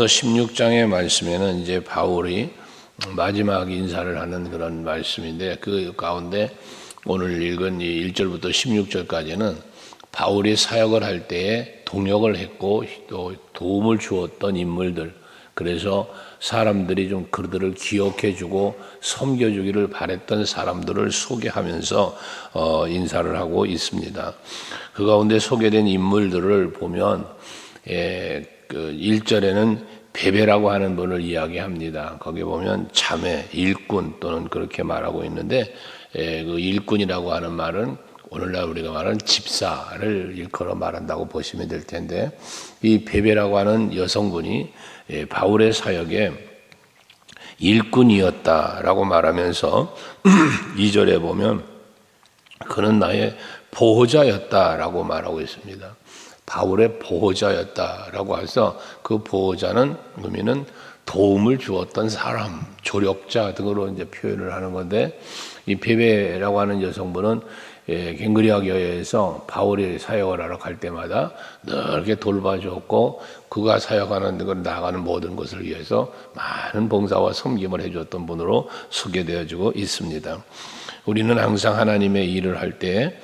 로마서 16장의 말씀에는 이제 바울이 마지막 인사를 하는 그런 말씀인데, 그 가운데 오늘 읽은 이 1절부터 16절까지는 바울이 사역을 할 때에 동역을 했고 또 도움을 주었던 인물들, 그래서 사람들이 좀 그들을 기억해주고 섬겨주기를 바랬던 사람들을 소개하면서 인사를 하고 있습니다. 그 가운데 소개된 인물들을 보면 그 1절에는 베베라고 하는 분을 이야기합니다. 거기 보면 자매, 일꾼 또는 그렇게 말하고 있는데, 그 일꾼이라고 하는 말은 오늘날 우리가 말하는 집사를 일컬어 말한다고 보시면 될 텐데, 이 베베라고 하는 여성분이 바울의 사역에 일꾼이었다라고 말하면서 2절에 보면 그는 나의 보호자였다라고 말하고 있습니다. 바울의 보호자였다라고 해서 그 보호자는 의미는 도움을 주었던 사람, 조력자 등으로 이제 표현을 하는 건데, 이 베베라고 하는 여성분은 갱그리아 교회에서 바울이 사역을 하러 갈 때마다 늘 이렇게 돌봐줬고, 그가 사역하는 걸 나가는 모든 것을 위해서 많은 봉사와 섬김을 해줬던 분으로 소개되어지고 있습니다. 우리는 항상 하나님의 일을 할 때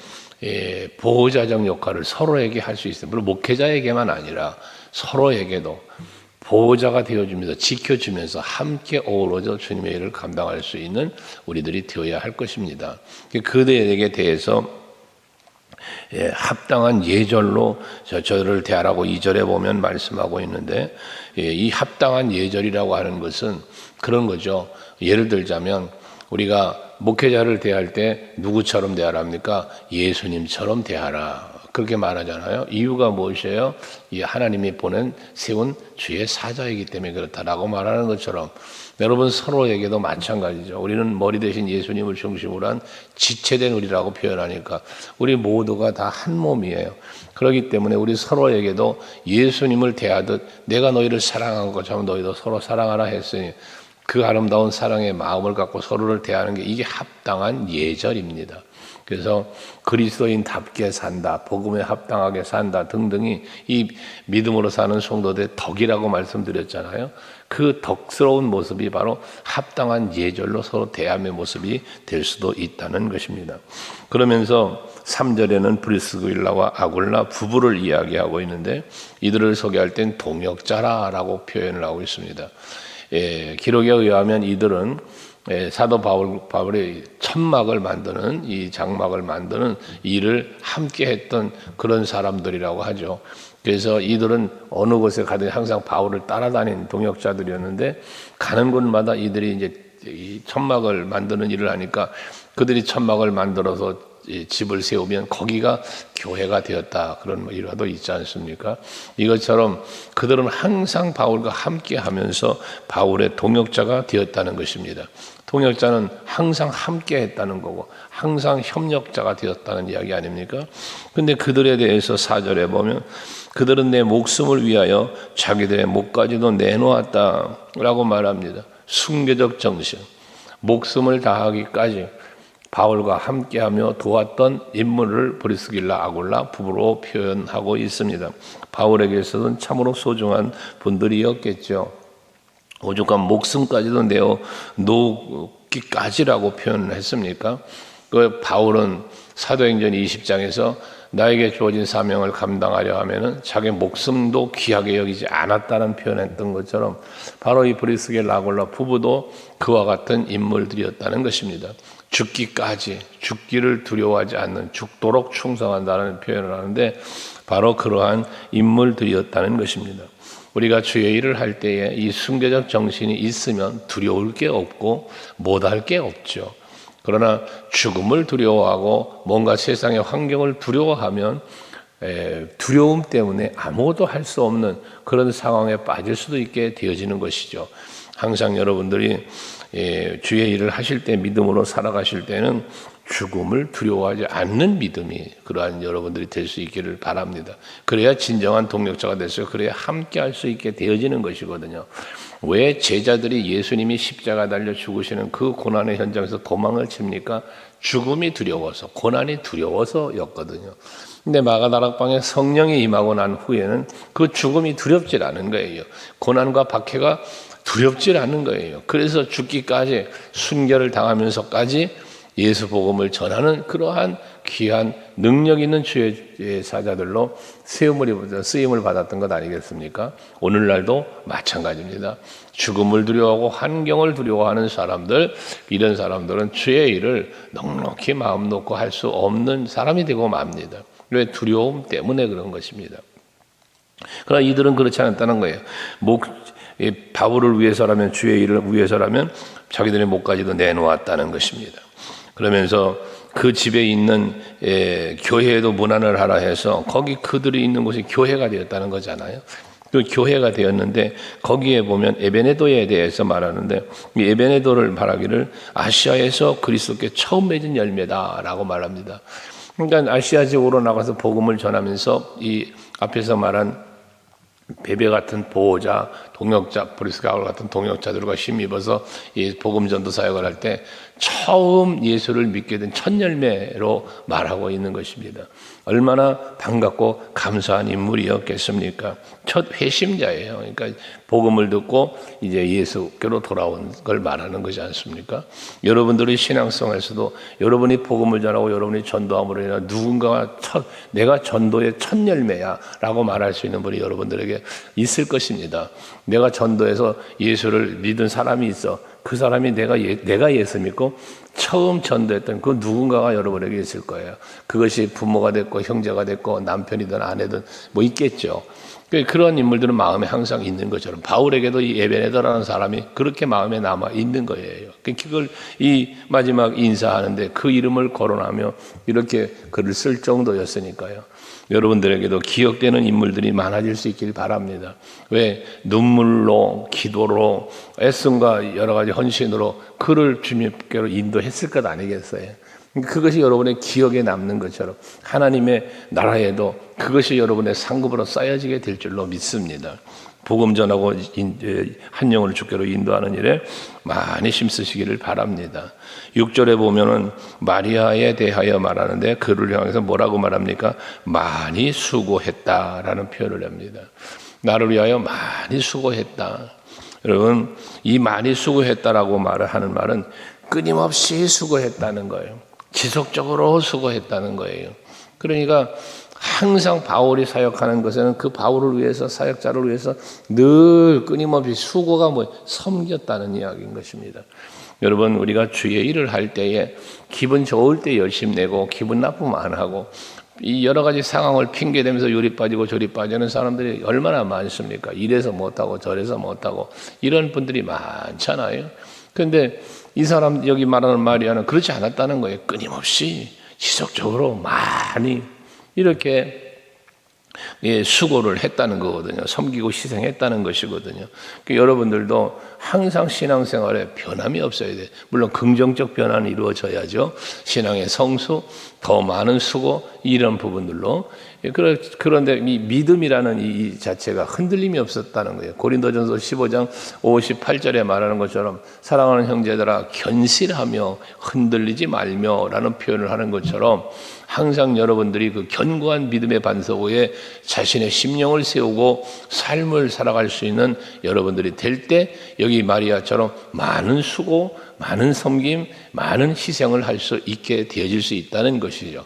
보호자적 역할을 서로에게 할 수 있습니다. 물론 목회자에게만 아니라 서로에게도 보호자가 되어주면서 지켜주면서 함께 어우러져 주님의 일을 감당할 수 있는 우리들이 되어야 할 것입니다. 그들에게 대해서 합당한 예절로 저를 대하라고 2절에 보면 말씀하고 있는데, 이 합당한 예절이라고 하는 것은 그런 거죠. 예를 들자면 우리가 목회자를 대할 때 누구처럼 대하랍니까? 예수님처럼 대하라, 그렇게 말하잖아요. 이유가 무엇이에요? 이 하나님이 세운 주의 사자이기 때문에 그렇다라고 말하는 것처럼, 여러분 서로에게도 마찬가지죠. 우리는 머리 대신 예수님을 중심으로 한 지체된 우리라고 표현하니까 우리 모두가 다 한 몸이에요. 그렇기 때문에 우리 서로에게도 예수님을 대하듯 내가 너희를 사랑한 것처럼 너희도 서로 사랑하라 했으니, 그 아름다운 사랑의 마음을 갖고 서로를 대하는 게 이게 합당한 예절입니다. 그래서 그리스도인답게 산다, 복음에 합당하게 산다 등등이 이 믿음으로 사는 성도들의 덕이라고 말씀드렸잖아요. 그 덕스러운 모습이 바로 합당한 예절로 서로 대함의 모습이 될 수도 있다는 것입니다. 그러면서 3절에는 브리스길라와 아굴라 부부를 이야기하고 있는데, 이들을 소개할 땐 동역자라고 표현을 하고 있습니다. 기록에 의하면 이들은 사도 바울이 천막을 만드는, 이 장막을 만드는 일을 함께 했던 그런 사람들이라고 하죠. 그래서 이들은 어느 곳에 가든 항상 바울을 따라다닌 동역자들이었는데, 가는 곳마다 이들이 이제 이 천막을 만드는 일을 하니까 그들이 천막을 만들어서 집을 세우면 거기가 교회가 되었다, 그런 일화도 있지 않습니까? 이것처럼 그들은 항상 바울과 함께 하면서 바울의 동역자가 되었다는 것입니다. 동역자는 항상 함께 했다는 거고 항상 협력자가 되었다는 이야기 아닙니까? 근데 그들에 대해서 4절에 보면 그들은 내 목숨을 위하여 자기들의 목까지도 내놓았다라고 말합니다. 순교적 정신, 목숨을 다하기까지 바울과 함께하며 도왔던 인물을 브리스길라 아굴라 부부로 표현하고 있습니다. 바울에게서는 참으로 소중한 분들이었겠죠. 오죽한 목숨까지도 내어 놓기까지라고 표현을 했습니까? 그 바울은 사도행전 20장에서 나에게 주어진 사명을 감당하려 하면은 자기 목숨도 귀하게 여기지 않았다는 표현했던 것처럼, 바로 이 브리스길라 아굴라 부부도 그와 같은 인물들이었다는 것입니다. 죽기까지, 죽기를 두려워하지 않는, 죽도록 충성한다는 표현을 하는데 바로 그러한 인물들이었다는 것입니다. 우리가 주의 일을 할 때에 이 순교적 정신이 있으면 두려울 게 없고 못할 게 없죠. 그러나 죽음을 두려워하고 뭔가 세상의 환경을 두려워하면 두려움 때문에 아무것도 할 수 없는 그런 상황에 빠질 수도 있게 되어지는 것이죠. 항상 여러분들이 주의 일을 하실 때, 믿음으로 살아가실 때는 죽음을 두려워하지 않는 믿음이 그러한 여러분들이 될 수 있기를 바랍니다. 그래야 진정한 동력자가 됐어요. 그래야 함께 할 수 있게 되어지는 것이거든요. 왜 제자들이 예수님이 십자가 달려 죽으시는 그 고난의 현장에서 도망을 칩니까? 죽음이 두려워서, 고난이 두려워서였거든요. 근데 마가다락방에 성령이 임하고 난 후에는 그 죽음이 두렵질 않은 거예요. 고난과 박해가 두렵질 않은 거예요. 그래서 죽기까지 순교를 당하면서까지 예수 복음을 전하는 그러한 귀한 능력 있는 주의 사자들로 쓰임을 받았던 것 아니겠습니까? 오늘날도 마찬가지입니다. 죽음을 두려워하고 환경을 두려워하는 사람들, 이런 사람들은 주의 일을 넉넉히 마음 놓고 할 수 없는 사람이 되고 맙니다. 왜? 두려움 때문에 그런 것입니다. 그러나 이들은 그렇지 않았다는 거예요. 바울을 위해서라면, 주의 일을 위해서라면 자기들의 목까지도 내놓았다는 것입니다. 그러면서 그 집에 있는 교회에도 문안을 하라 해서 거기 그들이 있는 곳이 교회가 되었다는 거잖아요. 그 교회가 되었는데 거기에 보면 에베네도에 대해서 말하는데 이 에베네도를 말하기를 아시아에서 그리스도께 처음 맺은 열매다라고 말합니다. 그러니까 아시아 지역으로 나가서 복음을 전하면서 이 앞에서 말한 베베 같은 보호자, 동역자, 브리스가울 같은 동역자들과 힘입어서 이 복음 전도 사역을 할 때 처음 예수를 믿게 된 첫 열매로 말하고 있는 것입니다. 얼마나 반갑고 감사한 인물이었겠습니까? 첫 회심자예요. 그러니까 복음을 듣고 이제 예수께로 돌아온 걸 말하는 거지 않습니까? 여러분들의 신앙생활에서도 여러분이 복음을 전하고 여러분이 전도함으로 인해 누군가가 내가 전도의 첫 열매야라고 말할 수 있는 분이 여러분들에게 있을 것입니다. 내가 전도해서 예수를 믿은 사람이 있어. 그 사람이 내가 예수 믿고 처음 전도했던 그 누군가가 여러분에게 있을 거예요. 그것이 부모가 됐고 형제가 됐고 남편이든 아내든 뭐 있겠죠. 그런 인물들은 마음에 항상 있는 것처럼 바울에게도 이 에베네도라는 사람이 그렇게 마음에 남아 있는 거예요. 그걸 이 마지막 인사하는데 그 이름을 거론하며 이렇게 글을 쓸 정도였으니까요. 여러분들에게도 기억되는 인물들이 많아질 수 있길 바랍니다. 왜? 눈물로, 기도로, 애씀과 여러 가지 헌신으로 그를 주님께로 인도했을 것 아니겠어요? 그것이 여러분의 기억에 남는 것처럼 하나님의 나라에도 그것이 여러분의 상급으로 쌓여지게 될 줄로 믿습니다. 복음 전하고 한 영혼을 주께로 인도하는 일에 많이 힘쓰시기를 바랍니다. 6절에 보면은 마리아에 대하여 말하는데 그를 향해서 뭐라고 말합니까? 많이 수고했다라는 표현을 합니다. 나를 위하여 많이 수고했다. 여러분, 이 많이 수고했다라고 하는 말은 끊임없이 수고했다는 거예요. 지속적으로 수고했다는 거예요. 그러니까 항상 바울이 사역하는 것에는 그 바울을 위해서, 사역자를 위해서 늘 끊임없이 수고가 섬겼다는 이야기인 것입니다. 여러분, 우리가 주의 일을 할 때에 기분 좋을 때 열심히 내고 기분 나쁘면 안 하고 이 여러 가지 상황을 핑계대면서 요리 빠지고 저리 빠지는 사람들이 얼마나 많습니까? 이래서 못하고 저래서 못하고 이런 분들이 많잖아요. 그런데 이 사람 여기 말하는 마리아는 그렇지 않았다는 거예요. 끊임없이 지속적으로 많이 이렇게 수고를 했다는 거거든요. 섬기고 희생했다는 것이거든요. 여러분들도 항상 신앙생활에 변함이 없어야 돼요. 물론 긍정적 변화는 이루어져야죠. 신앙의 성수, 더 많은 수고 이런 부분들로. 그런데 이 믿음이라는 이 자체가 흔들림이 없었다는 거예요. 고린도전서 15장 58절에 말하는 것처럼 사랑하는 형제들아 견실하며 흔들리지 말며라는 표현을 하는 것처럼 항상 여러분들이 그 견고한 믿음의 반석 위에 자신의 심령을 세우고 삶을 살아갈 수 있는 여러분들이 될 때 여기 마리아처럼 많은 수고, 많은 섬김, 많은 희생을 할 수 있게 되어질 수 있다는 것이죠.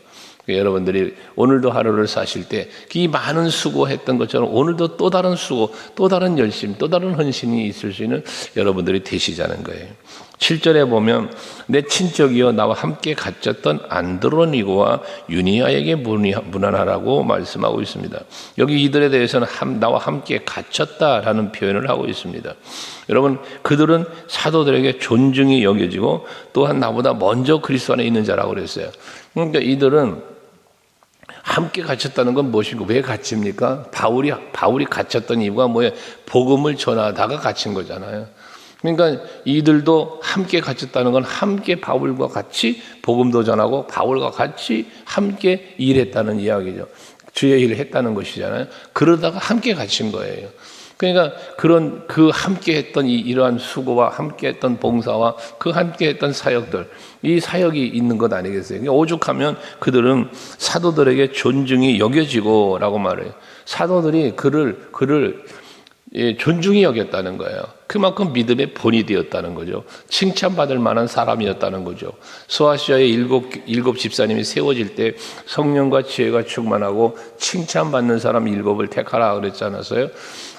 여러분들이 오늘도 하루를 사실 때 이 많은 수고했던 것처럼 오늘도 또 다른 수고, 또 다른 열심, 또 다른 헌신이 있을 수 있는 여러분들이 되시자는 거예요. 7절에 보면 내 친척이여 나와 함께 갇혔던 안드로니고와 유니아에게 문안하라고 말씀하고 있습니다. 여기 이들에 대해서는 나와 함께 갇혔다라는 표현을 하고 있습니다. 여러분, 그들은 사도들에게 존중이 여겨지고 또한 나보다 먼저 그리스도 안에 있는 자라고 그랬어요. 그러니까 이들은 함께 갇혔다는 건 무엇이고 왜 갇힙니까? 바울이 갇혔던 이유가 뭐예요? 복음을 전하다가 갇힌 거잖아요. 그러니까 이들도 함께 갇혔다는 건 함께 바울과 같이 복음도 전하고 바울과 같이 함께 일했다는 이야기죠. 주의 일을 했다는 것이잖아요. 그러다가 함께 갇힌 거예요. 그러니까 그런 그 함께했던 이러한 수고와 함께했던 봉사와 그 함께했던 사역들, 이 사역이 있는 것 아니겠어요? 그러니까 오죽하면 그들은 사도들에게 존중이 여겨지고라고 말해요. 사도들이 그를 존중이 여겼다는 거예요. 그만큼 믿음의 본이 되었다는 거죠. 칭찬받을 만한 사람이었다는 거죠. 소아시아의 일곱 집사님이 세워질 때 성령과 지혜가 충만하고 칭찬받는 사람 7을 택하라 그랬지 않았어요?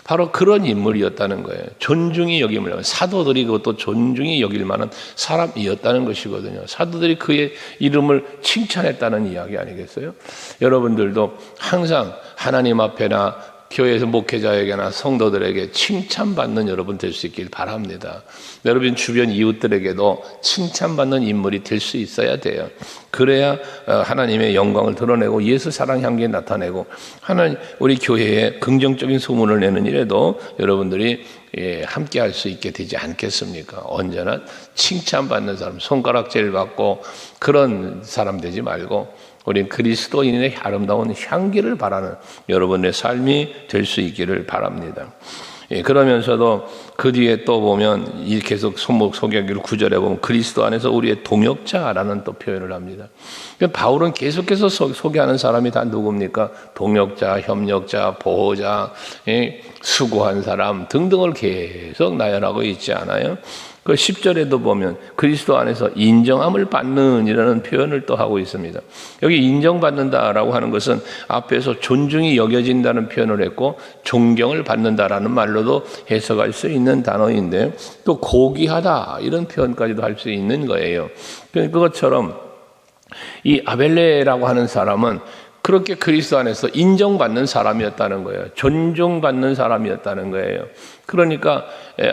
바로 그런 인물이었다는 거예요. 존중이 여김을 하면 사도들이 그것도 존중이 여길 만한 사람이었다는 것이거든요. 사도들이 그의 이름을 칭찬했다는 이야기 아니겠어요? 여러분들도 항상 하나님 앞에나 교회에서 목회자에게나 성도들에게 칭찬받는 여러분 될 수 있길 바랍니다. 여러분 주변 이웃들에게도 칭찬받는 인물이 될 수 있어야 돼요. 그래야 하나님의 영광을 드러내고 예수 사랑 향기에 나타내고 하나님 우리 교회에 긍정적인 소문을 내는 일에도 여러분들이 함께 할 수 있게 되지 않겠습니까? 언제나 칭찬받는 사람, 손가락질 받고 그런 사람 되지 말고 우린 그리스도인의 아름다운 향기를 바라는 여러분의 삶이 될 수 있기를 바랍니다. 그러면서도 그 뒤에 또 보면 계속 소개하기를 9절에 보면 그리스도 안에서 우리의 동역자라는 또 표현을 합니다. 바울은 계속해서 소개하는 사람이 다 누굽니까? 동역자, 협력자, 보호자, 수고한 사람 등등을 계속 나열하고 있지 않아요? 그 10절에도 보면 그리스도 안에서 인정함을 받는 이라는 표현을 또 하고 있습니다. 여기 인정받는다라고 하는 것은 앞에서 존중이 여겨진다는 표현을 했고 존경을 받는다라는 말로도 해석할 수 있는 단어인데 또 고귀하다 이런 표현까지도 할 수 있는 거예요. 그것처럼 이 아벨레라고 하는 사람은 그렇게 그리스도 안에서 인정받는 사람이었다는 거예요. 존중받는 사람이었다는 거예요. 그러니까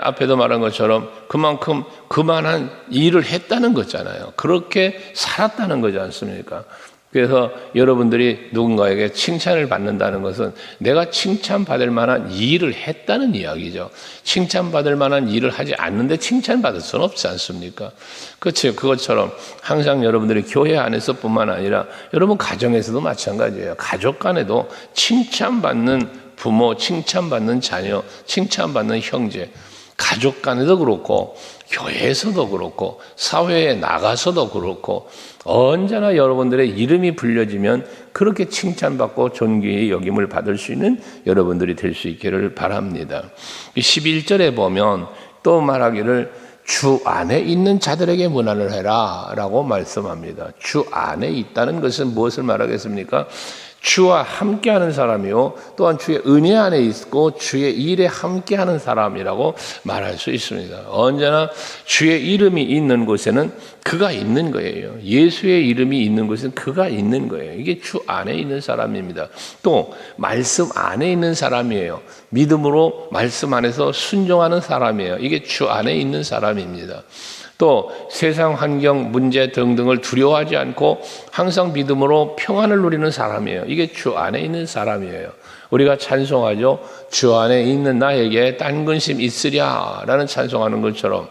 앞에도 말한 것처럼 그만큼 그만한 일을 했다는 거잖아요. 그렇게 살았다는 거지 않습니까? 그래서 여러분들이 누군가에게 칭찬을 받는다는 것은 내가 칭찬받을 만한 일을 했다는 이야기죠. 칭찬받을 만한 일을 하지 않는데 칭찬받을 수는 없지 않습니까? 그렇죠. 그것처럼 항상 여러분들이 교회 안에서뿐만 아니라 여러분 가정에서도 마찬가지예요. 가족 간에도 칭찬받는 부모, 칭찬받는 자녀, 칭찬받는 형제, 가족 간에도 그렇고 교회에서도 그렇고 사회에 나가서도 그렇고 언제나 여러분들의 이름이 불려지면 그렇게 칭찬받고 존귀의 여김을 받을 수 있는 여러분들이 될 수 있기를 바랍니다. 11절에 보면 또 말하기를 주 안에 있는 자들에게 문안을 해라 라고 말씀합니다. 주 안에 있다는 것은 무엇을 말하겠습니까? 주와 함께하는 사람이요 또한 주의 은혜 안에 있고 주의 일에 함께하는 사람이라고 말할 수 있습니다. 언제나 주의 이름이 있는 곳에는 그가 있는 거예요. 예수의 이름이 있는 곳은 그가 있는 거예요. 이게 주 안에 있는 사람입니다. 또 말씀 안에 있는 사람이에요. 믿음으로 말씀 안에서 순종하는 사람이에요. 이게 주 안에 있는 사람입니다. 또 세상 환경, 문제 등등을 두려워하지 않고 항상 믿음으로 평안을 누리는 사람이에요. 이게 주 안에 있는 사람이에요. 우리가 찬송하죠. 주 안에 있는 나에게 딴 근심 있으랴 라는 찬송하는 것처럼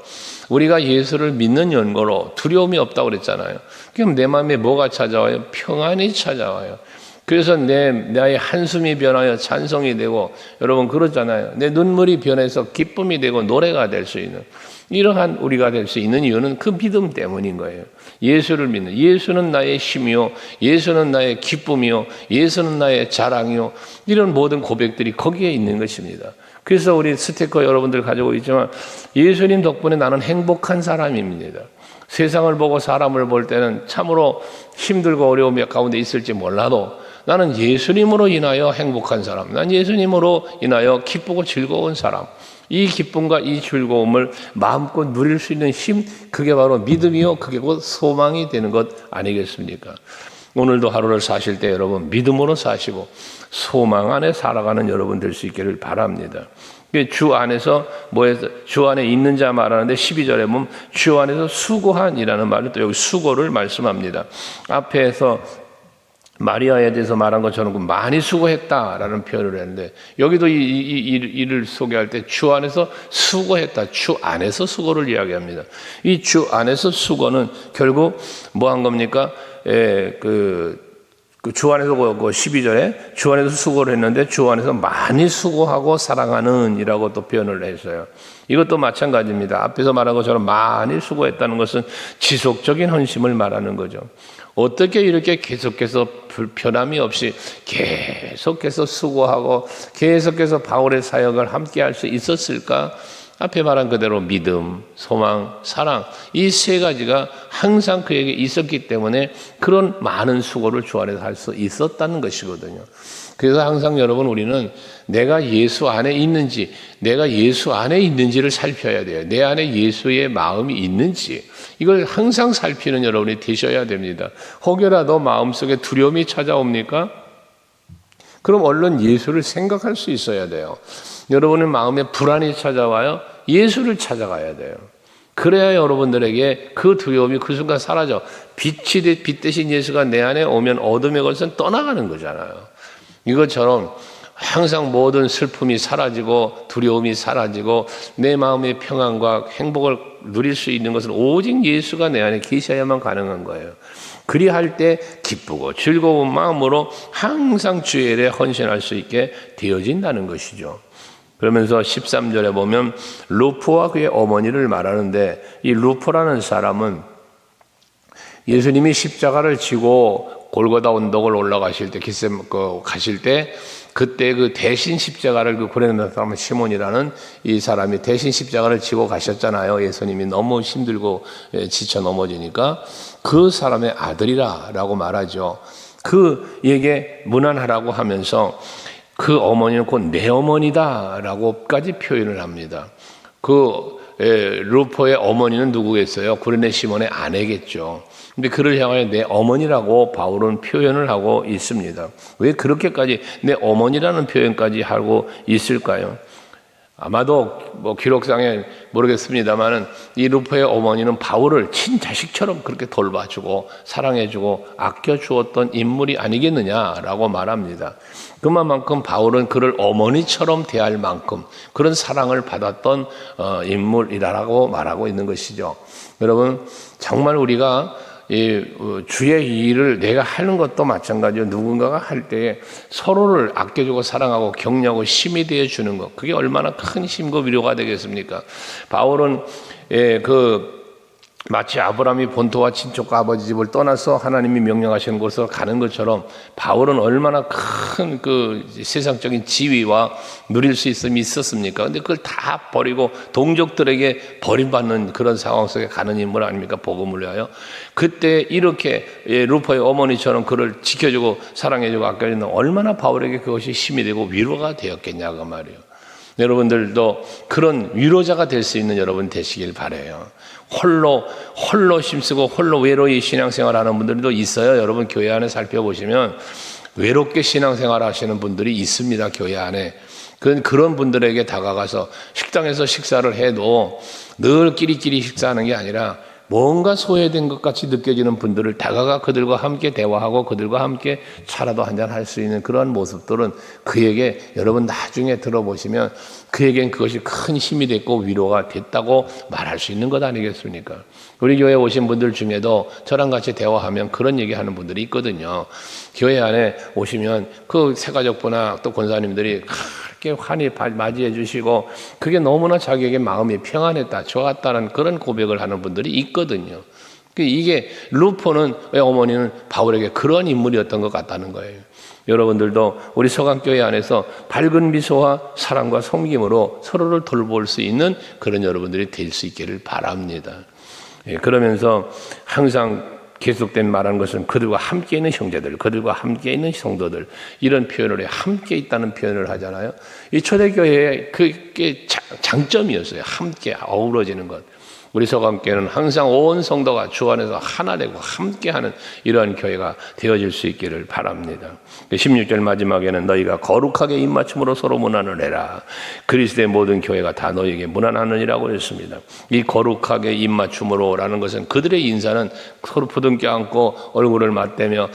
우리가 예수를 믿는 연고로 두려움이 없다고 그랬잖아요. 그럼 내 마음에 뭐가 찾아와요? 평안이 찾아와요. 그래서 나의 한숨이 변하여 찬송이 되고 여러분 그러잖아요. 내 눈물이 변해서 기쁨이 되고 노래가 될 수 있는 이러한 우리가 될 수 있는 이유는 그 믿음 때문인 거예요. 예수를 믿는 예수는 나의 힘이요 예수는 나의 기쁨이요 예수는 나의 자랑이요 이런 모든 고백들이 거기에 있는 것입니다. 그래서 우리 스티커 여러분들 가지고 있지만 예수님 덕분에 나는 행복한 사람입니다. 세상을 보고 사람을 볼 때는 참으로 힘들고 어려움 가운데 있을지 몰라도 나는 예수님으로 인하여 행복한 사람, 난 예수님으로 인하여 기쁘고 즐거운 사람, 이 기쁨과 이 즐거움을 마음껏 누릴 수 있는 힘, 그게 바로 믿음이요, 그게 곧 소망이 되는 것 아니겠습니까? 오늘도 하루를 사실 때 여러분 믿음으로 사시고 소망 안에 살아가는 여러분 될 수 있기를 바랍니다. 주 안에서 주 안에 있는 자 말하는데 12절에 보면 주 안에서 수고한이라는 말을 또 여기 수고를 말씀합니다. 앞에서 마리아에 대해서 말한 것처럼 많이 수고했다라는 표현을 했는데 여기도 이 일을 소개할 때 주 안에서 수고했다. 주 안에서 수고를 이야기합니다. 이 주 안에서 수고는 결국 뭐 한 겁니까? 그 그 주 안에서 12절에 주 안에서 수고를 했는데 주 안에서 많이 수고하고 사랑하는 이라고 또 표현을 했어요. 이것도 마찬가지입니다. 앞에서 말한 것처럼 많이 수고했다는 것은 지속적인 헌신을 말하는 거죠. 어떻게 이렇게 계속해서 변함이 없이 계속해서 수고하고 계속해서 바울의 사역을 함께 할 수 있었을까? 앞에 말한 그대로 믿음, 소망, 사랑 이 세 가지가 항상 그에게 있었기 때문에 그런 많은 수고를 주 안에서 할 수 있었다는 것이거든요. 그래서 항상 여러분 우리는 내가 예수 안에 있는지 내가 예수 안에 있는지를 살펴야 돼요. 내 안에 예수의 마음이 있는지 이걸 항상 살피는 여러분이 되셔야 됩니다. 혹여라도 마음속에 두려움이 찾아옵니까? 그럼 얼른 예수를 생각할 수 있어야 돼요. 여러분의 마음에 불안이 찾아와요? 예수를 찾아가야 돼요. 그래야 여러분들에게 그 두려움이 그 순간 사라져. 빛 대신 예수가 내 안에 오면 어둠의 것은 떠나가는 거잖아요. 이것처럼 항상 모든 슬픔이 사라지고 두려움이 사라지고 내 마음의 평안과 행복을 누릴 수 있는 것은 오직 예수가 내 안에 계셔야만 가능한 거예요. 그리할 때 기쁘고 즐거운 마음으로 항상 주의 일에 헌신할 수 있게 되어진다는 것이죠. 그러면서 13절에 보면 루포와 그의 어머니를 말하는데 이 루포라는 사람은 예수님이 십자가를 지고 골고다 언덕을 올라가실 때 가실 때 그때 그 대신 십자가를 그 고레는 사람 시몬이라는 이 사람이 대신 십자가를 지고 가셨잖아요. 예수님이 너무 힘들고 지쳐 넘어지니까 그 사람의 아들이라고 말하죠. 그에게 문안하라고 하면서 그 어머니는 곧 내 어머니다라고까지 표현을 합니다. 루포의 어머니는 누구겠어요? 구레네 시몬의 아내겠죠. 근데 그를 향하여 내 어머니라고 바울은 표현을 하고 있습니다. 왜 그렇게까지 내 어머니라는 표현까지 하고 있을까요? 아마도 기록상에 모르겠습니다만은 이 루포의 어머니는 바울을 친자식처럼 그렇게 돌봐주고 사랑해주고 아껴주었던 인물이 아니겠느냐라고 말합니다. 그만큼 바울은 그를 어머니처럼 대할 만큼 그런 사랑을 받았던 인물이라고 말하고 있는 것이죠. 여러분 정말 우리가 주의 일을 내가 하는 것도 마찬가지로 누군가가 할 때에 서로를 아껴주고 사랑하고 격려하고 힘이 되어 주는 것 그게 얼마나 큰 힘과 위로가 되겠습니까? 바울은 마치 아브라함이 본토와 친척과 아버지 집을 떠나서 하나님이 명령하시는 곳으로 가는 것처럼 바울은 얼마나 큰 세상적인 지위와 누릴 수 있음이 있었습니까? 근데 그걸 다 버리고 동족들에게 버림받는 그런 상황 속에 가는 인물 아닙니까? 복음을 위하여. 그때 이렇게 루포의 어머니처럼 그를 지켜주고 사랑해주고 아껴주는 얼마나 바울에게 그것이 힘이 되고 위로가 되었겠냐고 말이에요. 여러분들도 그런 위로자가 될 수 있는 여러분 되시길 바라요. 홀로 힘쓰고 홀로 외로이 신앙생활하는 분들도 있어요. 여러분 교회 안에 살펴보시면 외롭게 신앙생활 하시는 분들이 있습니다. 교회 안에. 그런 분들에게 다가가서 식당에서 식사를 해도 늘 끼리끼리 식사하는 게 아니라 뭔가 소외된 것 같이 느껴지는 분들을 다가가 그들과 함께 대화하고 그들과 함께 차라도 한잔 할 수 있는 그런 모습들은 그에게 여러분 나중에 들어보시면 그에겐 그것이 큰 힘이 됐고 위로가 됐다고 말할 수 있는 것 아니겠습니까? 우리 교회에 오신 분들 중에도 저랑 같이 대화하면 그런 얘기하는 분들이 있거든요. 교회 안에 오시면 그 새가족부나 또 권사님들이 이렇게 환히 맞이해 주시고 그게 너무나 자기에게 마음이 평안했다, 좋았다는 그런 고백을 하는 분들이 있거든요. 이게 루포는 어머니는 바울에게 그런 인물이었던 것 같다는 거예요. 여러분들도 우리 서강교회 안에서 밝은 미소와 사랑과 섬김으로 서로를 돌볼 수 있는 그런 여러분들이 될 수 있기를 바랍니다. 그러면서 항상 계속된 말하는 것은 그들과 함께 있는 형제들, 그들과 함께 있는 성도들 이런 표현을 해요. 함께 있다는 표현을 하잖아요. 이 초대교회의 그게 장점이었어요. 함께 어우러지는 것. 우리 서강교회는 항상 온 성도가 주 안에서 하나 되고 함께하는 이러한 교회가 되어질 수 있기를 바랍니다. 16절 마지막에는 너희가 거룩하게 입맞춤으로 서로 문안을 해라. 그리스도의 모든 교회가 다 너희에게 문안하느니라고 했습니다. 이 거룩하게 입맞춤으로라는 것은 그들의 인사는 서로 부둥켜 안고 얼굴을 맞대며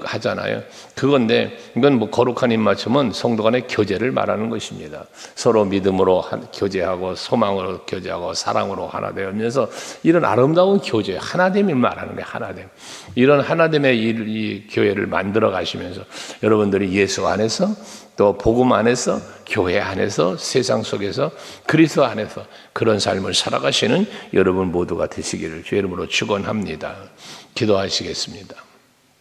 하잖아요. 그건데 이건 거룩한 입맞춤은 성도 간의 교제를 말하는 것입니다. 서로 믿음으로 교제하고 소망으로 교제하고 사랑으로 하나 되어 하면서 이런 아름다운 교제, 하나됨을 말하는 거예요. 하나됨. 이런 하나됨의 이 교회를 만들어 가시면서 여러분들이 예수 안에서 또 복음 안에서 교회 안에서 세상 속에서 그리스도 안에서 그런 삶을 살아가시는 여러분 모두가 되시기를 주의 이름으로 축원합니다. 기도하시겠습니다.